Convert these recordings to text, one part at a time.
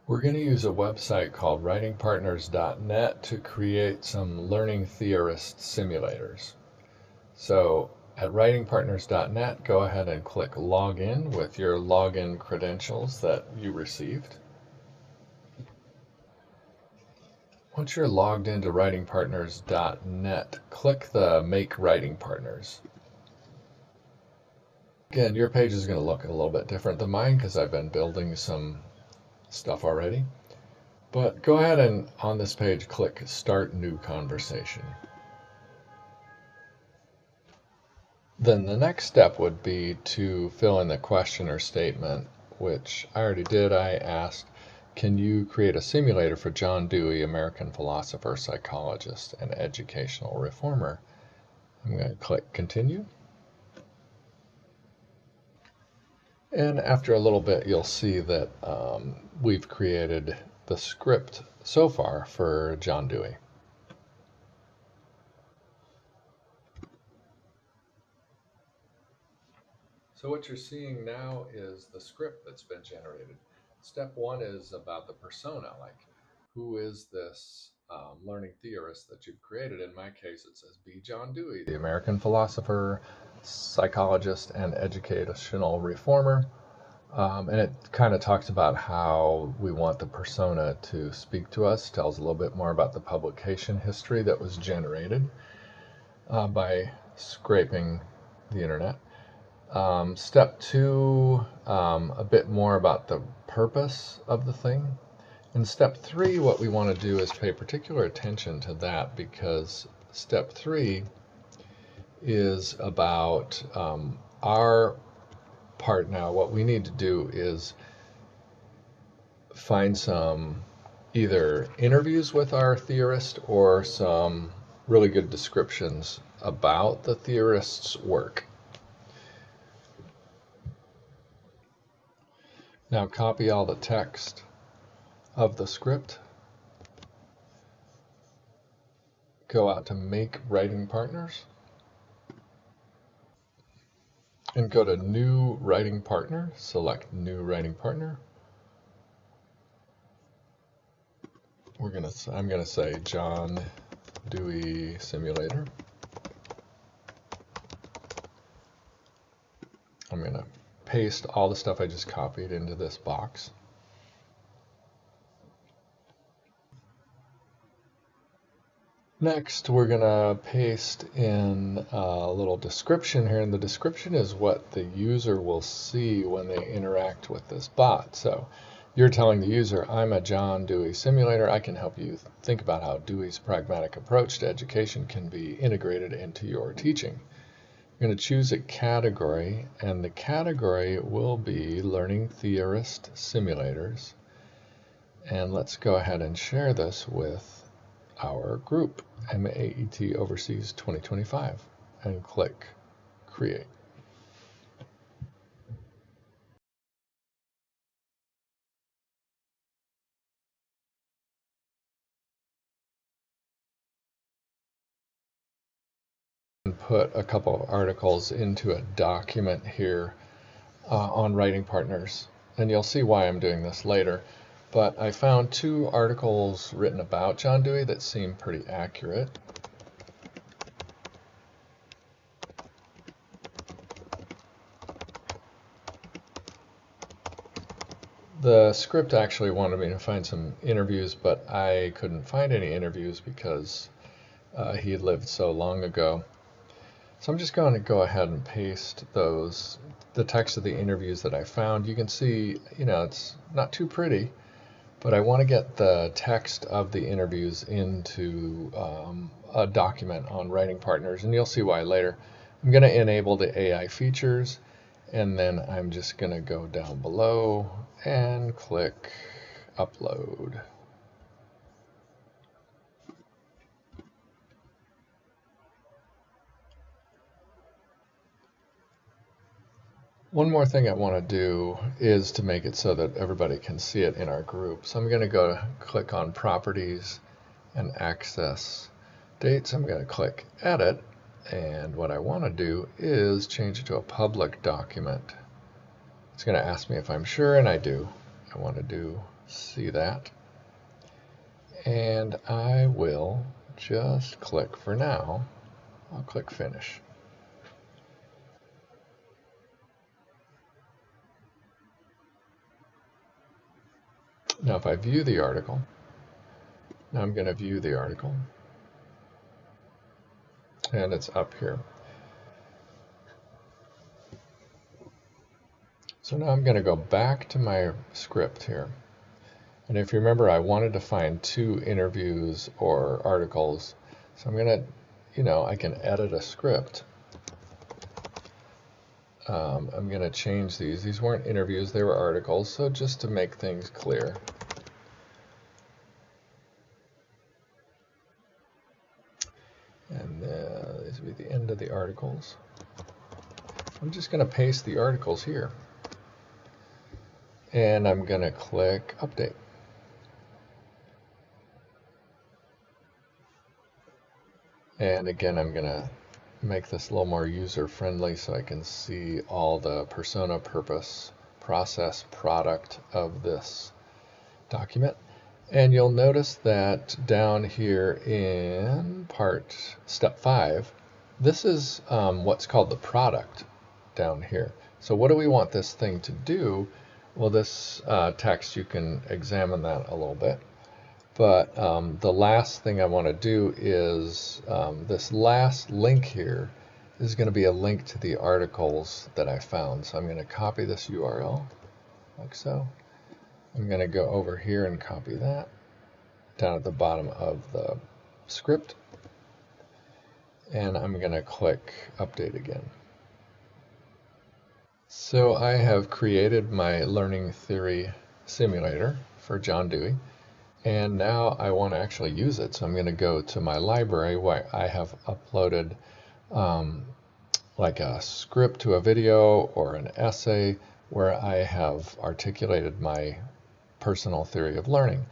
We're going to use a website called writingpartners.net to create some Learning Theorist simulators. So at writingpartners.net, go ahead and click Login with your login credentials that you received. Once you're logged into writingpartners.net, click the Make Writing Partners. Again, your page is going to look a little bit different than mine because I've been building some stuff already. But go ahead and on this page click Start New Conversation. Then the next step would be to fill in the question or statement, which I already did. I asked, can you create a simulator for John Dewey, American philosopher, psychologist, and educational reformer? I'm going to click Continue. And after a little bit, you'll see that we've created the script so far for John Dewey. So what you're seeing now is the script that's been generated. Step one is about the persona, like who is this learning theorist that you've created? In my case, it says be John Dewey, the American philosopher, psychologist, and educational reformer. And it kind of talks about how we want the persona to speak to us, tells a little bit more about the publication history that was generated by scraping the internet. Step two, a bit more about the purpose of the thing. In step three, what we want to do is pay particular attention to that, because step three is about our part now. What we need to do is find some either interviews with our theorist or some really good descriptions about the theorist's work. Now copy all the text of the script, go out to Make Writing Partners, and go to New Writing Partner, select New Writing Partner. I'm gonna say John Dewey Simulator. I'm gonna paste all the stuff I just copied into this box. Next, we're going to paste in a little description here, and the description is what the user will see when they interact with this bot. So you're telling the user, I'm a John Dewey simulator. I can help you think about how Dewey's pragmatic approach to education can be integrated into your teaching. You're going to choose a category, and the category will be Learning Theorist Simulators. And let's go ahead and share this with our group, MAET Overseas 2025, and click Create. And put a couple of articles into a document here on Writing Partners, and you'll see why I'm doing this later. But I found two articles written about John Dewey that seem pretty accurate. The script actually wanted me to find some interviews, but I couldn't find any interviews because he lived so long ago. So I'm just going to go ahead and paste the text of the interviews that I found. You can see, it's not too pretty, but I want to get the text of the interviews into a document on Writing Partners, and you'll see why later. I'm going to enable the AI features, and then I'm just going to go down below and click Upload. One more thing I want to do is to make it so that everybody can see it in our group. So I'm going to click on Properties and Access Dates. I'm going to click Edit, and what I want to do is change it to a public document. It's going to ask me if I'm sure, and I do. I want to do see that. And I will just click for now. I'll click finish. Now if I view the article, now I'm going to view the article, and it's up here. So now I'm going to go back to my script here. And if you remember, I wanted to find 2 interviews or articles. So I'm going to, I can edit a script. I'm going to change these. These weren't interviews, they were articles. So just to make things clear. And these will be the end of the articles. I'm just going to paste the articles here. And I'm going to click update. And again, I'm going to make this a little more user-friendly so I can see all the persona, purpose, process, product of this document. And you'll notice that down here in step 5, this is what's called the product down here. So what do we want this thing to do? Well, this text, you can examine that a little bit. But the last thing I want to do is this last link here is going to be a link to the articles that I found. So I'm going to copy this URL like so. I'm going to go over here and copy that down at the bottom of the script. And I'm going to click update again. So I have created my Learning Theory Simulator for John Dewey. And now I want to actually use it. So I'm going to go to my library where I have uploaded like a script to a video or an essay where I have articulated my personal theory of learning.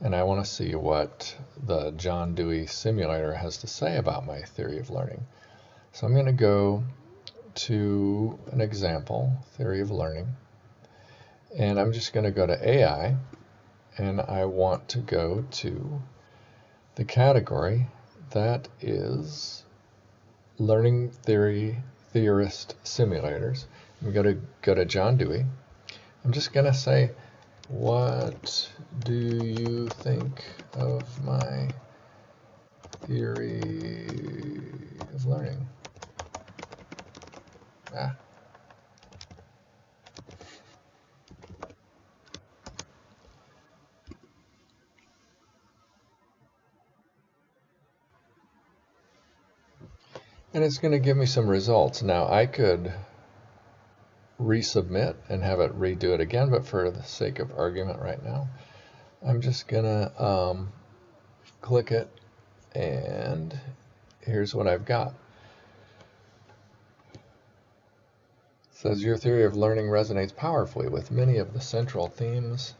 And I want to see what the John Dewey Simulator has to say about my theory of learning. So I'm going to go to an example, theory of learning. And I'm just going to go to AI. And I want to go to the category that is Learning Theorist Simulators. I'm going to go to John Dewey. I'm just going to say, what do you think of my theory of learning? And it's going to give me some results. Now I could resubmit and have it redo it again, but for the sake of argument right now, I'm just going to click it, and here's what I've got. It says, your theory of learning resonates powerfully with many of the central themes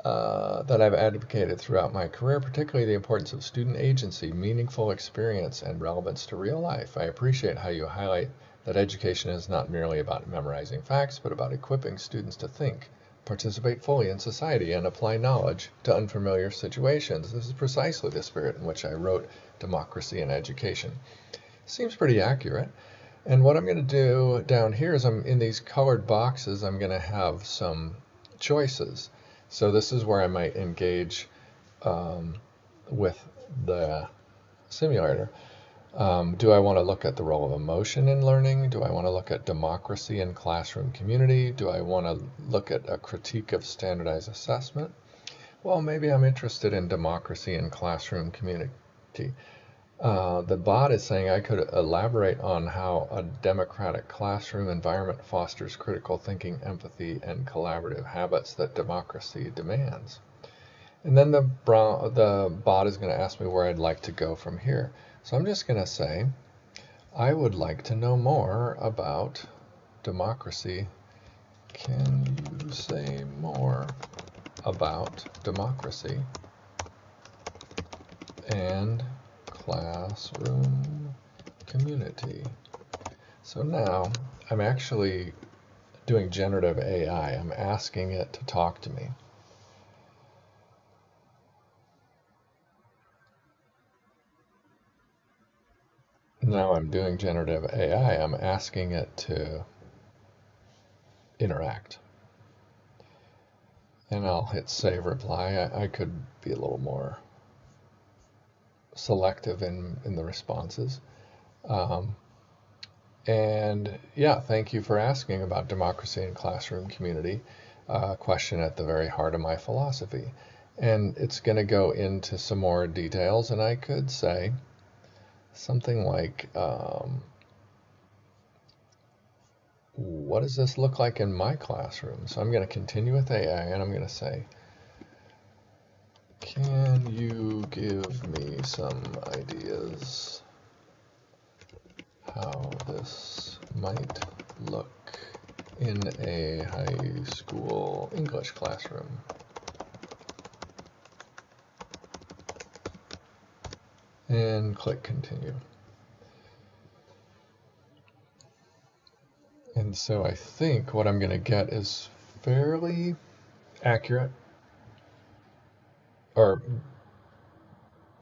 that I've advocated throughout my career, particularly the importance of student agency, meaningful experience, and relevance to real life. I appreciate how you highlight that education is not merely about memorizing facts, but about equipping students to think, participate fully in society, and apply knowledge to unfamiliar situations. This is precisely the spirit in which I wrote Democracy in Education. Seems pretty accurate. And what I'm going to do down here is in these colored boxes, I'm going to have some choices. So this is where I might engage with the simulator. Do I want to look at the role of emotion in learning? Do I want to look at democracy in classroom community? Do I want to look at a critique of standardized assessment? Well, maybe I'm interested in democracy in classroom community. The bot is saying I could elaborate on how a democratic classroom environment fosters critical thinking, empathy, and collaborative habits that democracy demands. And then the bot is going to ask me where I'd like to go from here. So I'm just going to say, I would like to know more about democracy. Can you say more about democracy and classroom community? So now I'm actually doing generative AI. I'm asking it to talk to me. now I'm doing generative AI, I'm asking it to interact. And I'll hit save reply. I could be a little more selective in the responses. Um, and yeah, thank you for asking about democracy and classroom community, question at the very heart of my philosophy. And it's going to go into some more details, and I could say something like, what does this look like in my classroom? So I'm going to continue with AI, and I'm going to say, can you give me some ideas how this might look in a high school English classroom? And click continue. And so I think what I'm going to get is fairly accurate, or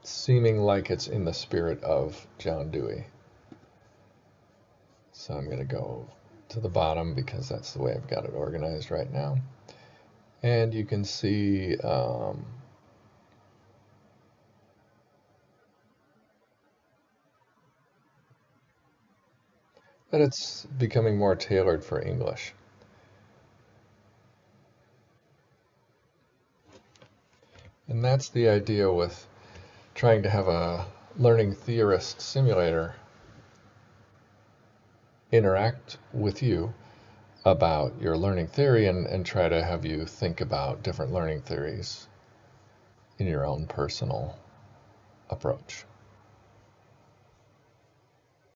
seeming like it's in the spirit of John Dewey. So I'm going to go to the bottom because that's the way I've got it organized right now. And you can see that it's becoming more tailored for English. And that's the idea with trying to have a Learning Theorist Simulator interact with you about your learning theory and try to have you think about different learning theories in your own personal approach.